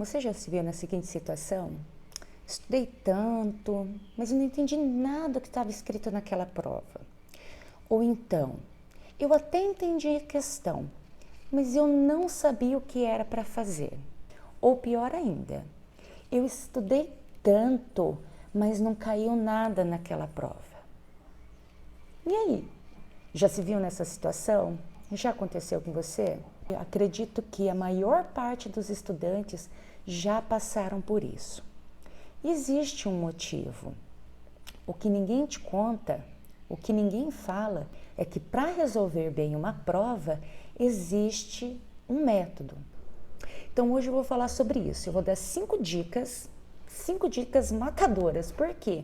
Você já se viu na seguinte situação? Estudei tanto, mas eu não entendi nada do que estava escrito naquela prova. Ou então, eu até entendi a questão, mas eu não sabia o que era para fazer. Ou pior ainda, eu estudei tanto, mas não caiu nada naquela prova. E aí? Já se viu nessa situação? Já aconteceu com você? Eu acredito que a maior parte dos estudantes já passaram por isso. Existe um motivo. O que ninguém te conta, o que ninguém fala, é que para resolver bem uma prova, existe um método. Então hoje eu vou falar sobre isso. Eu vou dar 5 dicas matadoras. Por quê?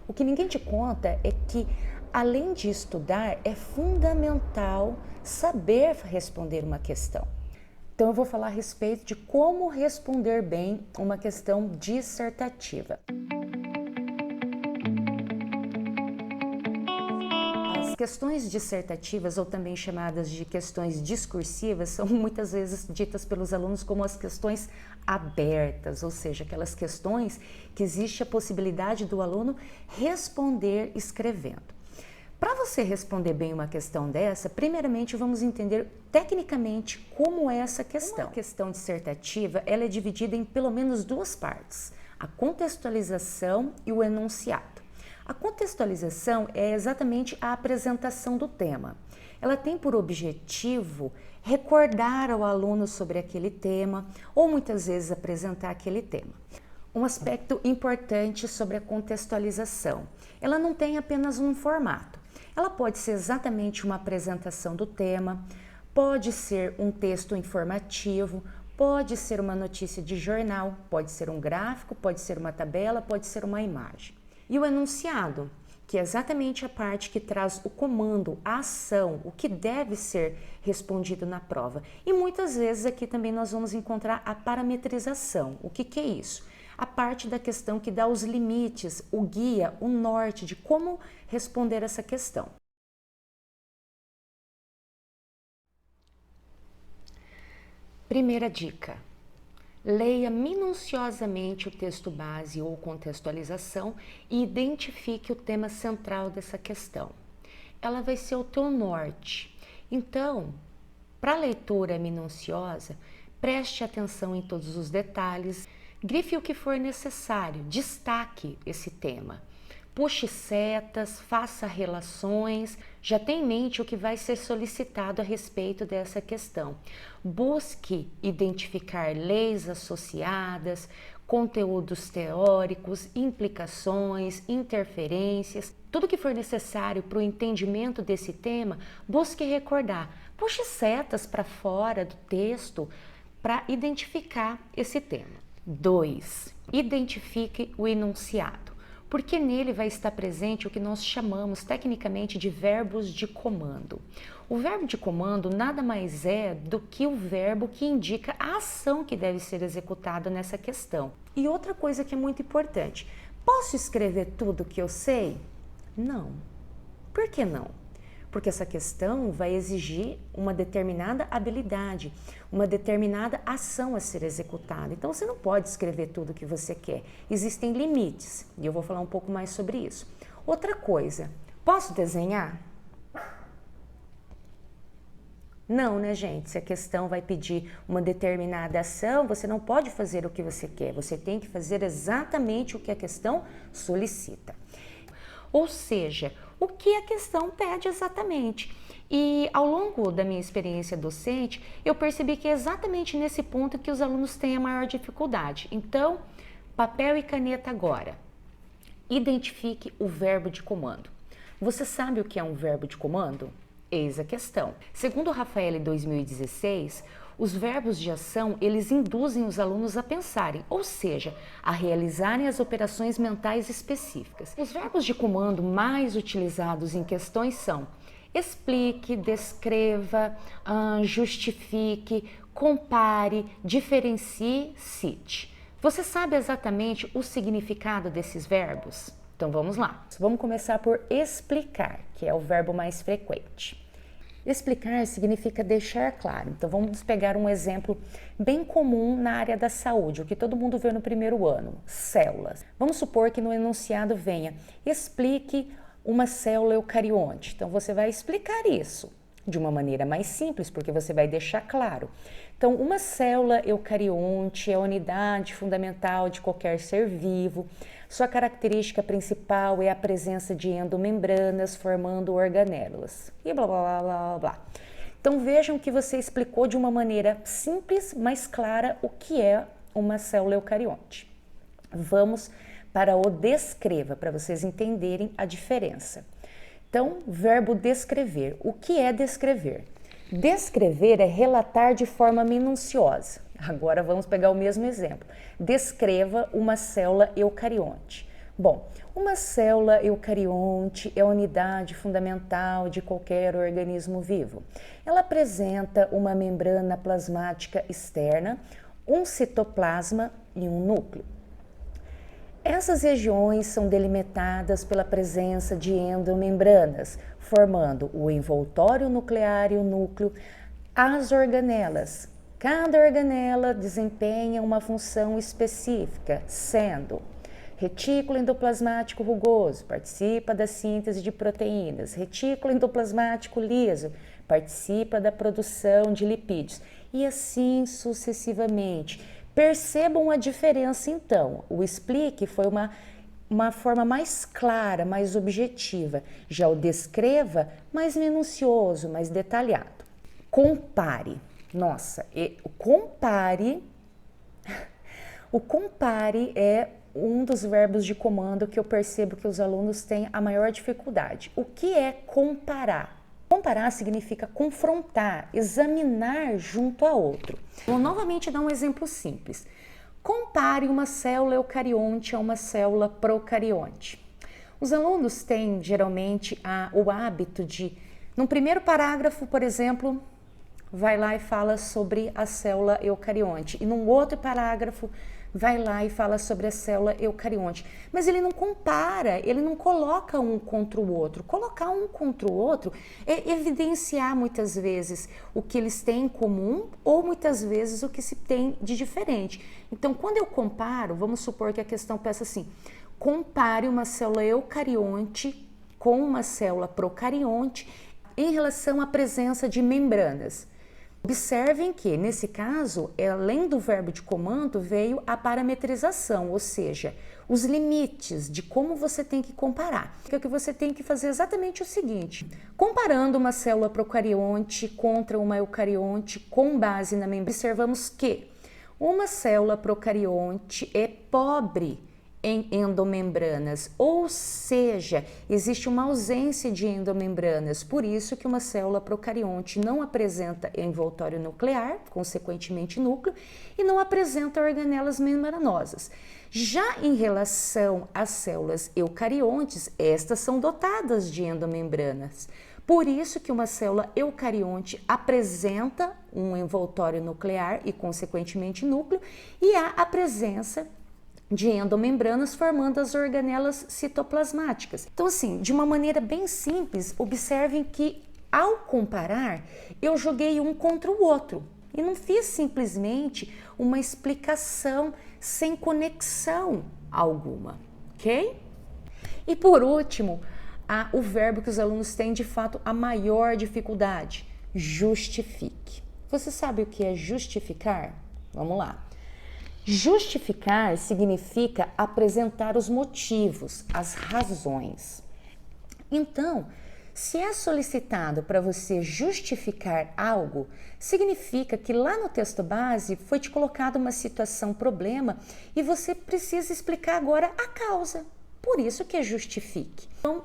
O que ninguém te conta é que, além de estudar, é fundamental saber responder uma questão. Então eu vou falar a respeito de como responder bem uma questão dissertativa. As questões dissertativas, ou também chamadas de questões discursivas, são muitas vezes ditas pelos alunos como as questões abertas, ou seja, aquelas questões que existe a possibilidade do aluno responder escrevendo. Para você responder bem uma questão dessa, primeiramente vamos entender tecnicamente como é essa questão. A questão dissertativa, ela é dividida em pelo menos 2 partes, a contextualização e o enunciado. A contextualização é exatamente a apresentação do tema. Ela tem por objetivo recordar ao aluno sobre aquele tema ou muitas vezes apresentar aquele tema. Um aspecto importante sobre a contextualização, ela não tem apenas um formato. Ela pode ser exatamente uma apresentação do tema, pode ser um texto informativo, pode ser uma notícia de jornal, pode ser um gráfico, pode ser uma tabela, pode ser uma imagem. E o enunciado, que é exatamente a parte que traz o comando, a ação, o que deve ser respondido na prova. E muitas vezes aqui também nós vamos encontrar a parametrização. O que é isso? A parte da questão que dá os limites, o guia, o norte de como responder essa questão. Primeira dica: leia minuciosamente o texto base ou contextualização e identifique o tema central dessa questão. Ela vai ser o teu norte. Então, para a leitura minuciosa, preste atenção em todos os detalhes, grife o que for necessário, destaque esse tema. Puxe setas, faça relações, já tenha em mente o que vai ser solicitado a respeito dessa questão. Busque identificar leis associadas, conteúdos teóricos, implicações, interferências, tudo que for necessário para o entendimento desse tema, busque recordar. Puxe setas para fora do texto para identificar esse tema. 2. Identifique o enunciado, porque nele vai estar presente o que nós chamamos tecnicamente de verbos de comando. O verbo de comando nada mais é do que o verbo que indica a ação que deve ser executada nessa questão. E outra coisa que é muito importante, posso escrever tudo que eu sei? Não. Por que não? Porque essa questão vai exigir uma determinada habilidade, uma determinada ação a ser executada. Então você não pode escrever tudo o que você quer. Existem limites e eu vou falar um pouco mais sobre isso. Outra coisa, posso desenhar? Não, né, gente? Se a questão vai pedir uma determinada ação, você não pode fazer o que você quer. Você tem que fazer exatamente o que a questão solicita. Ou seja, o que a questão pede exatamente. E ao longo da minha experiência docente, eu percebi que é exatamente nesse ponto que os alunos têm a maior dificuldade. Então, papel e caneta agora. Identifique o verbo de comando. Você sabe o que é um verbo de comando? Eis a questão. Segundo o Raffaele 2016, os verbos de ação, eles induzem os alunos a pensarem, ou seja, a realizarem as operações mentais específicas. Os verbos de comando mais utilizados em questões são explique, descreva, justifique, compare, diferencie, cite. Você sabe exatamente o significado desses verbos? Então vamos lá. Vamos começar por explicar, que é o verbo mais frequente. Explicar significa deixar claro. Então vamos pegar um exemplo bem comum na área da saúde, o que todo mundo vê no primeiro ano, células. Vamos supor que no enunciado venha, explique uma célula eucarionte. Então você vai explicar isso de uma maneira mais simples, porque você vai deixar claro. Então, uma célula eucarionte é a unidade fundamental de qualquer ser vivo. Sua característica principal é a presença de endomembranas formando organelas. E blá, blá, blá, blá, blá. Então, vejam que você explicou de uma maneira simples, mas clara, o que é uma célula eucarionte. Vamos para o descreva, para vocês entenderem a diferença. Então, verbo descrever. O que é descrever? Descrever é relatar de forma minuciosa. Agora vamos pegar o mesmo exemplo. Descreva uma célula eucarionte. Bom, uma célula eucarionte é a unidade fundamental de qualquer organismo vivo. Ela apresenta uma membrana plasmática externa, um citoplasma e um núcleo. Essas regiões são delimitadas pela presença de endomembranas, formando o envoltório nuclear e o núcleo, as organelas. Cada organela desempenha uma função específica, sendo retículo endoplasmático rugoso, participa da síntese de proteínas, retículo endoplasmático liso, participa da produção de lipídios, e assim sucessivamente. Percebam a diferença então, o explique foi uma forma mais clara, mais objetiva, já o descreva mais minucioso, mais detalhado. Compare, nossa, o compare é um dos verbos de comando que eu percebo que os alunos têm a maior dificuldade. O que é comparar? Comparar significa confrontar, examinar junto a outro. Vou novamente dar um exemplo simples. Compare uma célula eucarionte a uma célula procarionte. Os alunos têm geralmente o hábito de, no primeiro parágrafo, por exemplo, vai lá e fala sobre a célula eucarionte, e num outro parágrafo vai lá e fala sobre a célula eucarionte. Mas ele não compara, ele não coloca um contra o outro. Colocar um contra o outro é evidenciar muitas vezes o que eles têm em comum ou muitas vezes o que se tem de diferente. Então, quando eu comparo, vamos supor que a questão peça assim, compare uma célula eucarionte com uma célula procarionte em relação à presença de membranas. Observem que, nesse caso, além do verbo de comando, veio a parametrização, ou seja, os limites de como você tem que comparar. O que você tem que fazer exatamente o seguinte, comparando uma célula procarionte contra uma eucarionte com base na membrana, observamos que uma célula procarionte é pobre em endomembranas, ou seja, existe uma ausência de endomembranas, por isso que uma célula procarionte não apresenta envoltório nuclear, consequentemente núcleo, e não apresenta organelas membranosas. Já em relação às células eucariontes, estas são dotadas de endomembranas. Por isso que uma célula eucarionte apresenta um envoltório nuclear e, consequentemente, núcleo, e há a presença de endomembranas formando as organelas citoplasmáticas. Então, assim, de uma maneira bem simples, observem que ao comparar, eu joguei um contra o outro e não fiz simplesmente uma explicação sem conexão alguma, ok? E por último, o verbo que os alunos têm de fato a maior dificuldade, justifique. Você sabe o que é justificar? Vamos lá. Justificar significa apresentar os motivos, as razões. Então, se é solicitado para você justificar algo, significa que lá no texto base foi te colocada uma situação, problema, e você precisa explicar agora a causa. Por isso que é justifique. Então,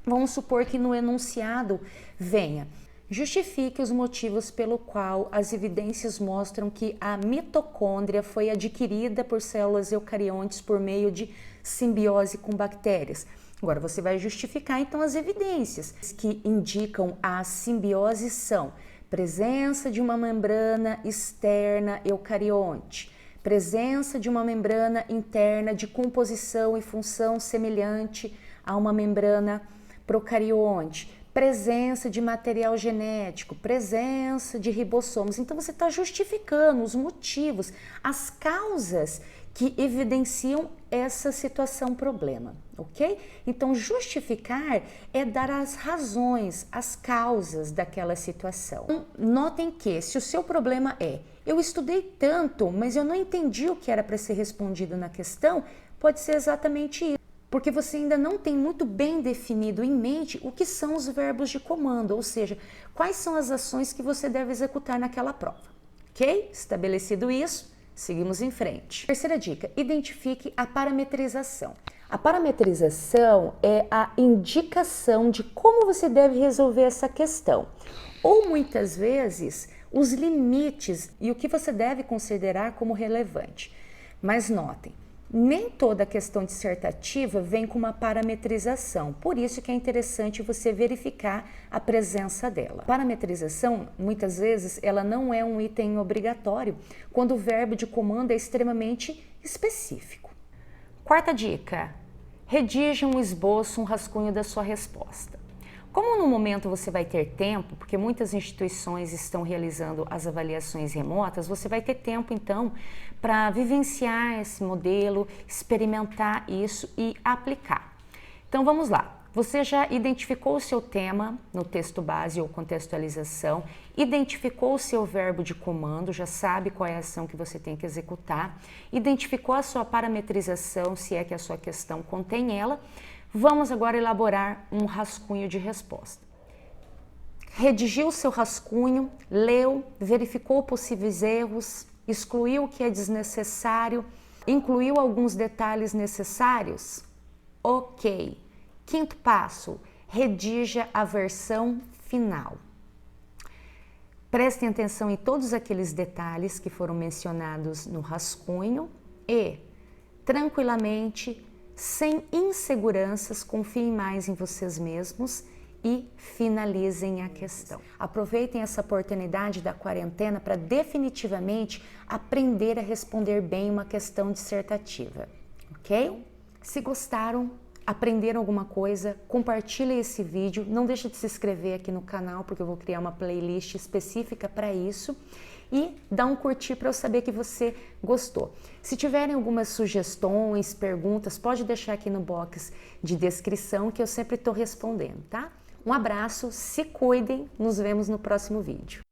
vamos supor que no enunciado venha: justifique os motivos pelo qual as evidências mostram que a mitocôndria foi adquirida por células eucariontes por meio de simbiose com bactérias. Agora você vai justificar então as evidências que indicam a simbiose são presença de uma membrana externa eucarionte, presença de uma membrana interna de composição e função semelhante a uma membrana procarionte, presença de material genético, presença de ribossomos. Então você está justificando os motivos, as causas que evidenciam essa situação problema, ok? Então justificar é dar as razões, as causas daquela situação. Notem que se o seu problema é eu estudei tanto, mas eu não entendi o que era para ser respondido na questão, pode ser exatamente isso. Porque você ainda não tem muito bem definido em mente o que são os verbos de comando, ou seja, quais são as ações que você deve executar naquela prova. Ok? Estabelecido isso, seguimos em frente. Terceira dica, identifique a parametrização. A parametrização é a indicação de como você deve resolver essa questão. Ou muitas vezes, os limites e o que você deve considerar como relevante. Mas notem, nem toda questão dissertativa vem com uma parametrização, por isso que é interessante você verificar a presença dela. Parametrização, muitas vezes, ela não é um item obrigatório quando o verbo de comando é extremamente específico. Quarta dica, redija um esboço, um rascunho da sua resposta. Como no momento você vai ter tempo, porque muitas instituições estão realizando as avaliações remotas, você vai ter tempo então para vivenciar esse modelo, experimentar isso e aplicar. Então vamos lá, você já identificou o seu tema no texto base ou contextualização, identificou o seu verbo de comando, já sabe qual é a ação que você tem que executar, identificou a sua parametrização, se é que a sua questão contém ela. Vamos agora elaborar um rascunho de resposta. Redigiu o seu rascunho, leu, verificou possíveis erros, excluiu o que é desnecessário, incluiu alguns detalhes necessários? Ok. Quinto passo, redija a versão final. Prestem atenção em todos aqueles detalhes que foram mencionados no rascunho e, tranquilamente, sem inseguranças, confiem mais em vocês mesmos e finalizem a questão. Aproveitem essa oportunidade da quarentena para definitivamente aprender a responder bem uma questão dissertativa, ok? Se gostaram, aprenderam alguma coisa, compartilhe esse vídeo, não deixe de se inscrever aqui no canal porque eu vou criar uma playlist específica para isso. E dá um curtir para eu saber que você gostou. Se tiverem algumas sugestões, perguntas, pode deixar aqui no box de descrição que eu sempre estou respondendo, tá? Um abraço, se cuidem, nos vemos no próximo vídeo.